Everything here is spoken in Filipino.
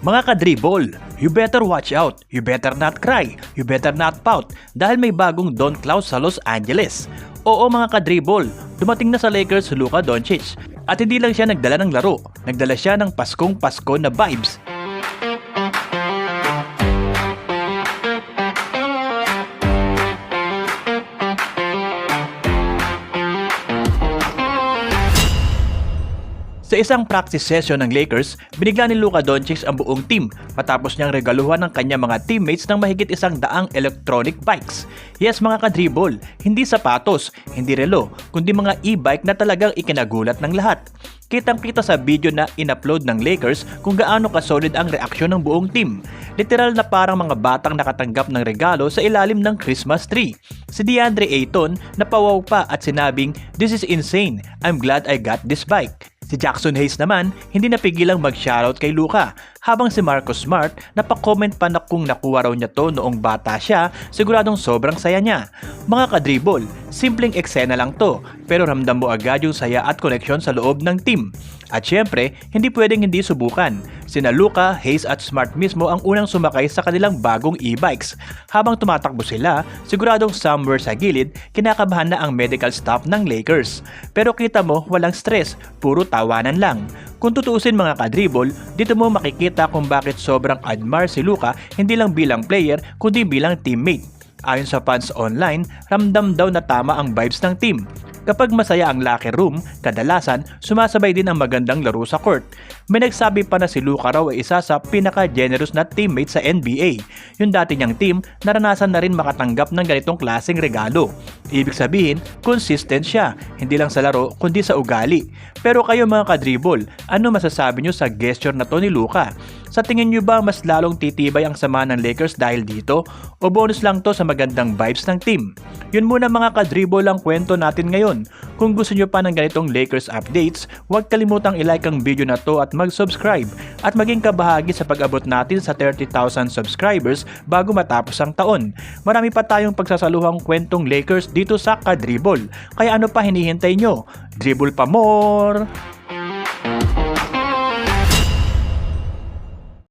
Mga ka-dribble, you better watch out, you better not cry, you better not pout dahil may bagong Don Claus sa Los Angeles. Oo mga ka-dribble, dumating na sa Lakers si Luka Doncic at hindi lang siya nagdala ng laro, nagdala siya ng Paskong Pasko na vibes. Sa isang practice session ng Lakers, binigla ni Luka Doncic ang buong team matapos niyang regaluhan ng kanyang mga teammates ng mahigit 100 electronic bikes. Yes mga ka-dribble, hindi sapatos, hindi relo, kundi mga e-bike na talagang ikinagulat ng lahat. Kitang-kita sa video na in-upload ng Lakers kung gaano ka-solid ang reaksyon ng buong team. Literal na parang mga batang nakatanggap ng regalo sa ilalim ng Christmas tree. Si DeAndre Ayton napawaw pa at sinabing, "This is insane, I'm glad I got this bike." Si Jackson Hayes naman, hindi napigilang mag-shoutout kay Luka, habang si Marcus Smart napakomment pa na kung nakuha raw niya to noong bata siya, siguradong sobrang saya niya. Mga ka-dribble, simpleng eksena lang to, pero ramdam mo agad yung saya at koneksyon sa loob ng team. At syempre, hindi pwedeng hindi subukan. Sina Luka, Hayes at Smart mismo ang unang sumakay sa kanilang bagong e-bikes. Habang tumatakbo sila, siguradong somewhere sa gilid, kinakabahan na ang medical staff ng Lakers. Pero kita mo, walang stress, puro tawanan lang. Kung tutuusin mga ka-dribble, dito mo makikita kung bakit sobrang admire si Luka hindi lang bilang player kundi bilang teammate. Ayon sa fans online, ramdam daw na tama ang vibes ng team. Kapag masaya ang locker room, kadalasan sumasabay din ang magandang laro sa court. May nagsabi pa na si Luka raw ay isa sa pinaka-generous na teammate sa NBA. Yung dati niyang team, naranasan na rin makatanggap ng ganitong klaseng regalo. Ibig sabihin, consistent siya, hindi lang sa laro kundi sa ugali. Pero kayo mga ka-dribble, ano masasabi nyo sa gesture na to ni Luka? Sa tingin nyo ba mas lalong titibay ang sama ng Lakers dahil dito? O bonus lang to sa magandang vibes ng team? Yun muna mga ka-dribble ang kwento natin ngayon. Kung gusto nyo pa ng ganitong Lakers updates, huwag kalimutang i-like ang video na to at mag-subscribe at maging kabahagi sa pag-abot natin sa 30,000 subscribers bago matapos ang taon. Marami pa tayong pagsasaluhang kwentong Lakers dito sa ka-dribble. Kaya ano pa hinihintay nyo? Dribble pa more!